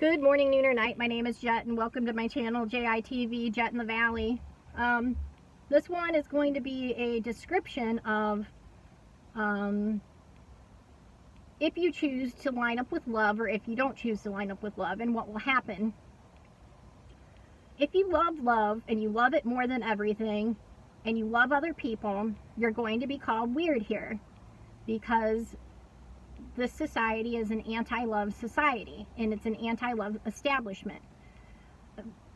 Good morning, noon, or night. My name is Jet, and welcome to my channel, JITV, Jet in the Valley. This one is going to be a description of if you choose to line up with love or if you don't choose to line up with love, and what will happen. If you love love, and you love it more than everything, and you love other people, you're going to be called weird here, because this society is an anti-love society, and it's an anti-love establishment.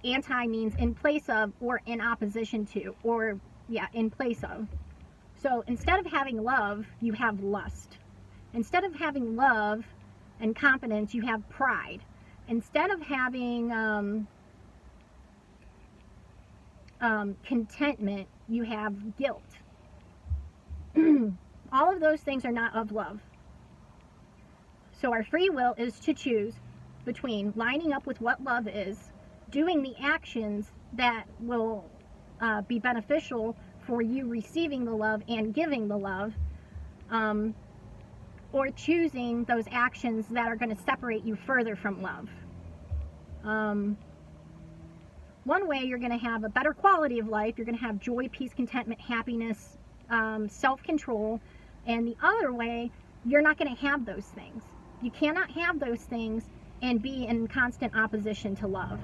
Anti means in place of, or in opposition to, or in place of. So instead of having love, you have lust. Instead of having love and confidence, you have pride. Instead of having contentment, you have guilt. All of those things are not of love. So our free will is to choose between lining up with what love is, doing the actions that will be beneficial for you receiving the love and giving the love, or choosing those actions that are going to separate you further from love. One way you're going to have a better quality of life, you're going to have joy, peace, contentment, happiness, self-control, and the other way, you're not going to have those things. You cannot have those things and be in constant opposition to love.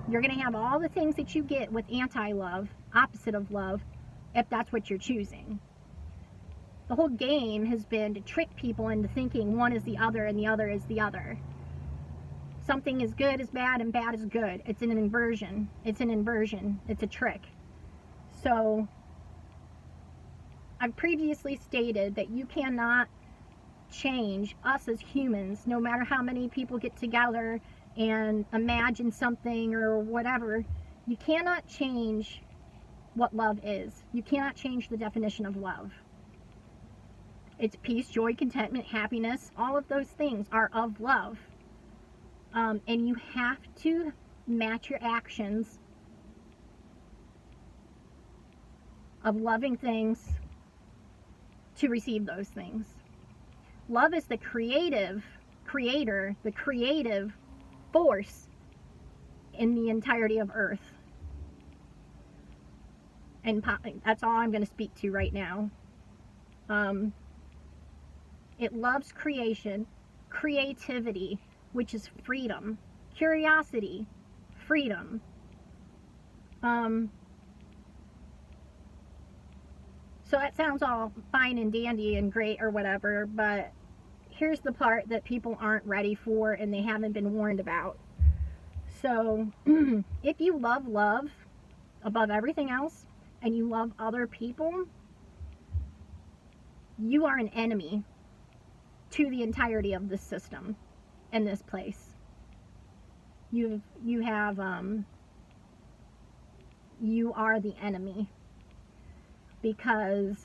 You're going to have all the things that you get with anti-love, opposite of love, if that's what you're choosing. The whole game has been to trick people into thinking one is the other and the other is the other. Something is good is bad and bad is good. It's an inversion. It's an inversion. It's a trick. So, I've previously stated that you cannot change us as humans, no matter how many people get together and imagine something or whatever. You cannot change what love is. You cannot change the definition of love. It's peace, joy, contentment, happiness. All of those things are of love. And you have to match your actions of loving things to receive those things. Love is the creative force in the entirety of Earth. And that's all I'm going to speak to right now. It loves creation, creativity, which is freedom, curiosity, freedom. So that sounds all fine and dandy and great or whatever, but here's the part that people aren't ready for and they haven't been warned about. So, if you love love above everything else and you love other people, you are an enemy to the entirety of this system and this place. You are the enemy. Because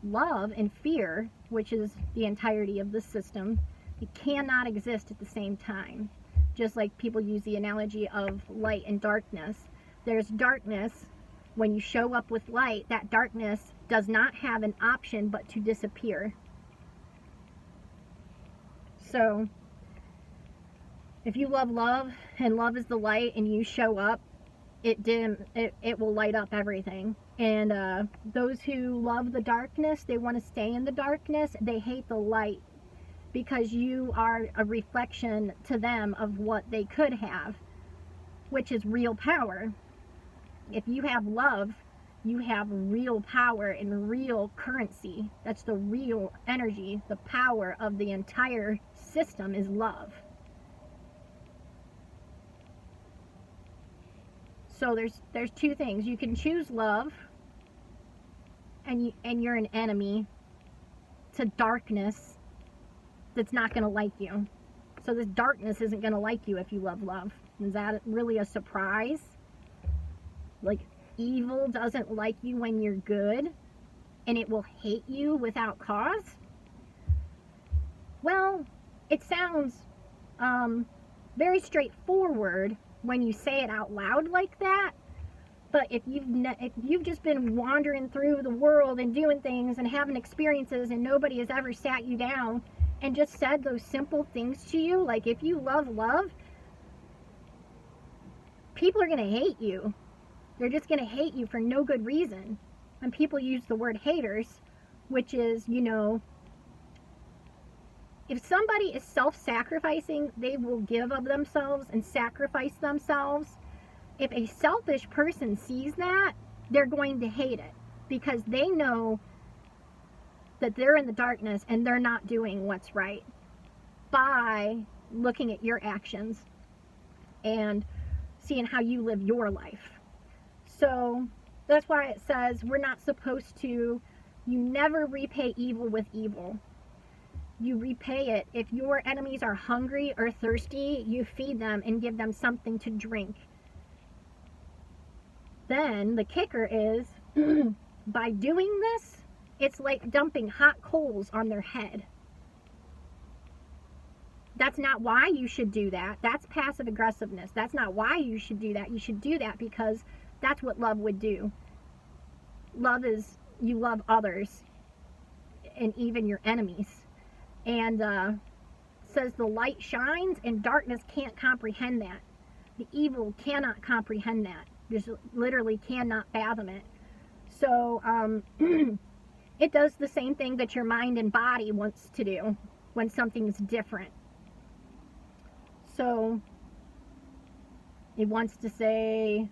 love and fear, which is the entirety of the system, it cannot exist at the same time. Just like people use the analogy of light and darkness. There's darkness. When you show up with light, that darkness does not have an option but to disappear. So, if you love love, and love is the light, and you show up, it will light up everything. And those who love the darkness, they want to stay in the darkness, they hate the light, because you are a reflection to them of what they could have, which is real power. If you have love, you have real power and real currency. That's the real energy. The power of the entire system is love. So there's two things. You can choose love, and you're an enemy to darkness that's not going to like you. So this darkness isn't going to like you if you love love. Is that really a surprise? Like, evil doesn't like you when you're good, and it will hate you without cause? Well, it sounds very straightforward when you say it out loud like that, but if you've just been wandering through the world and doing things and having experiences and nobody has ever sat you down and just said those simple things to you, like if you love love, people are going to hate you. They're just going to hate you for no good reason. And people use the word haters, which is, you know, if somebody is self-sacrificing, they will give of themselves and sacrifice themselves. If a selfish person sees that, they're going to hate it because they know that they're in the darkness and they're not doing what's right by looking at your actions and seeing how you live your life. So that's why it says we're not supposed to, you never repay evil with evil. You repay it. If your enemies are hungry or thirsty, you feed them and give them something to drink. Then the kicker is, by doing this, it's like dumping hot coals on their head. That's not why you should do that. That's passive aggressiveness. That's not why you should do that. You should do that because that's what love would do. Love is, you love others and even your enemies. And says the light shines and darkness can't comprehend that. The evil cannot comprehend that. Just literally cannot fathom it. So it does the same thing that your mind and body wants to do when something's different. So it wants to say,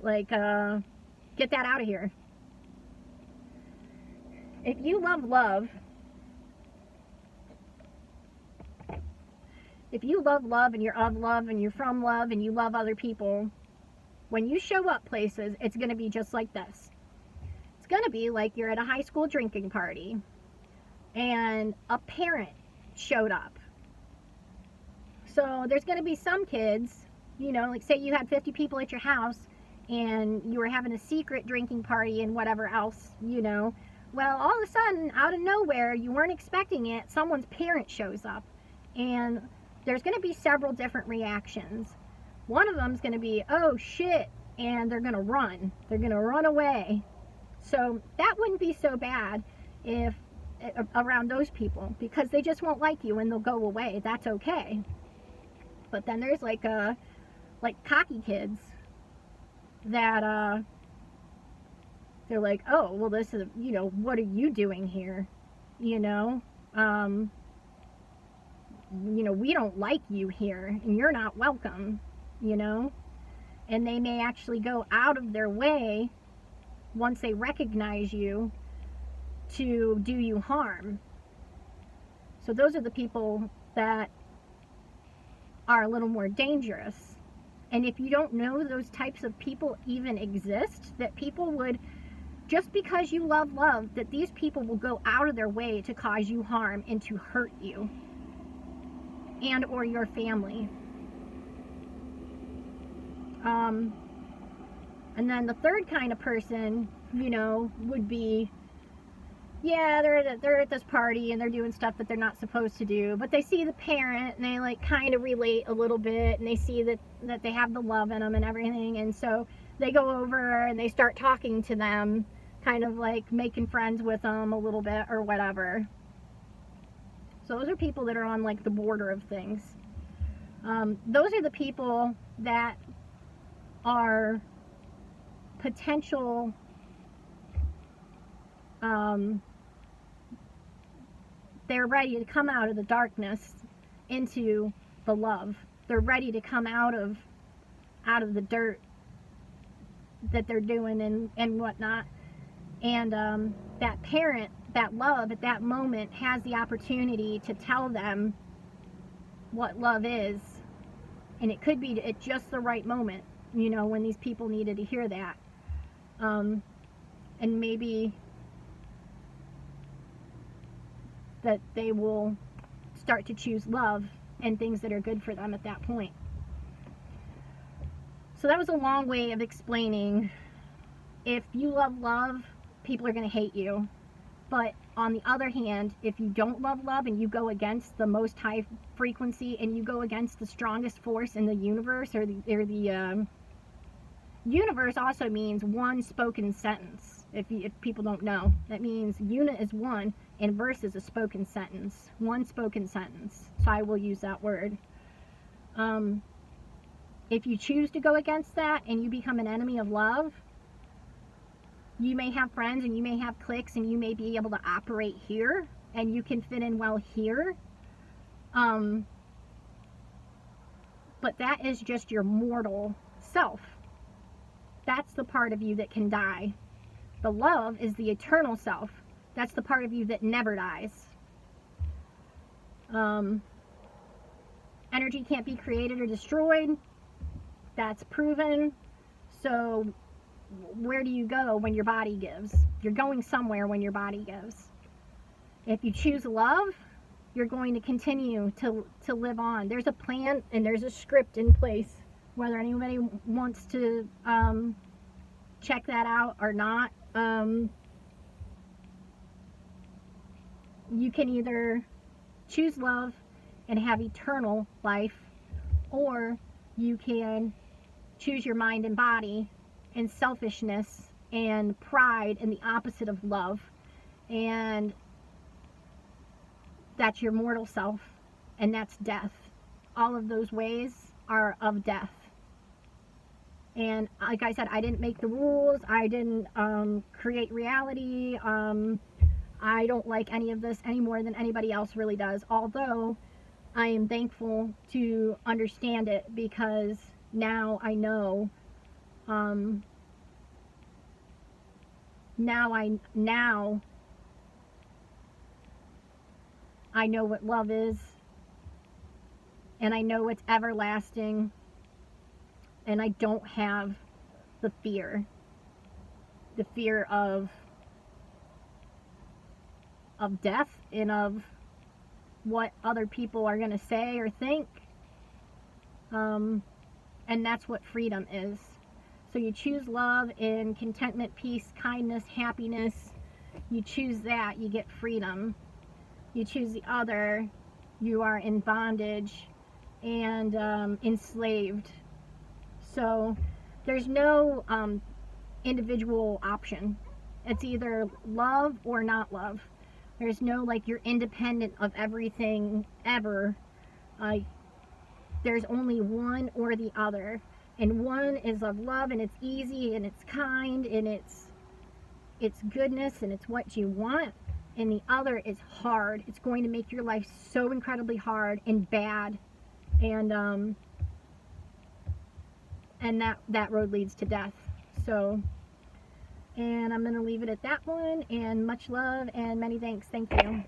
like, get that out of here. If you love love, if you love love and you're of love and you're from love and you love other people, when you show up places, it's going to be just like this. It's going to be like you're at a high school drinking party and a parent showed up. So there's going to be some kids, you know, like say you had 50 people at your house and you were having a secret drinking party and whatever else, you know. Well, all of a sudden, out of nowhere, you weren't expecting it, someone's parent shows up. And there's going to be several different reactions. One of them is going to be, oh shit, and they're going to run. They're going to run away. So that wouldn't be so bad if around those people, because they just won't like you and they'll go away. That's okay. But then there's like cocky kids that they're like, oh, well, this is, you know, what are you doing here? You know, we don't like you here and you're not welcome, you know. And they may actually go out of their way once they recognize you to do you harm. So those are the people that are a little more dangerous. And if you don't know those types of people even exist, that people would, just because you love love, that these people will go out of their way to cause you harm and to hurt you and or your family. And then the third kind of person, you know, would be, yeah, they're at this party and they're doing stuff that they're not supposed to do, but they see the parent and they like kind of relate a little bit, and they see that they have the love in them and everything, and so they go over and they start talking to them, kind of like making friends with them a little bit or whatever. So those are people that are on like the border of things. Those are the people that are potential they're ready to come out of the darkness into the love. They're ready to come out of the dirt that they're doing and whatnot. And that parent, that love at that moment has the opportunity to tell them what love is. And it could be at just the right moment, you know, when these people needed to hear that. And maybe that they will start to choose love and things that are good for them at that point. So that was a long way of explaining, if you love love, people are going to hate you. But on the other hand, if you don't love love and you go against the most high frequency and you go against the strongest force in the universe, or the universe also means one spoken sentence. If people don't know, that means unit is one and verse is a spoken sentence. One spoken sentence. So I will use that word. If you choose to go against that and you become an enemy of love, you may have friends and you may have cliques and you may be able to operate here and you can fit in well here. But that is just your mortal self. That's the part of you that can die. The love is the eternal self. That's the part of you that never dies. Energy can't be created or destroyed. That's proven. So where do you go when your body gives? You're going somewhere when your body gives. If you choose love, you're going to continue to live on. There's a plan and there's a script in place. Whether anybody wants to check that out or not, you can either choose love and have eternal life, or you can choose your mind and body and selfishness and pride and the opposite of love, and that's your mortal self, and that's death. All of those ways are of death. And like I said, I didn't make the rules. I didn't create reality. I don't like any of this any more than anybody else really does. Although I am thankful to understand it, because now I know. Now I know what love is, and I know it's everlasting, and I don't have the fear of death and of what other people are going to say or think. And that's what freedom is. So you choose love and contentment, peace, kindness, happiness. You choose that, you get freedom. You choose the other, you are in bondage and enslaved. So there's no individual option. It's either love or not love. There's no, like, you're independent of everything ever. There's only one or the other. And one is of love, and it's easy, and it's kind, and it's goodness, and it's what you want. And the other is hard. It's going to make your life so incredibly hard and bad. And that road leads to death. So, and I'm going to leave it at that one, and much love and many thanks. Thank you.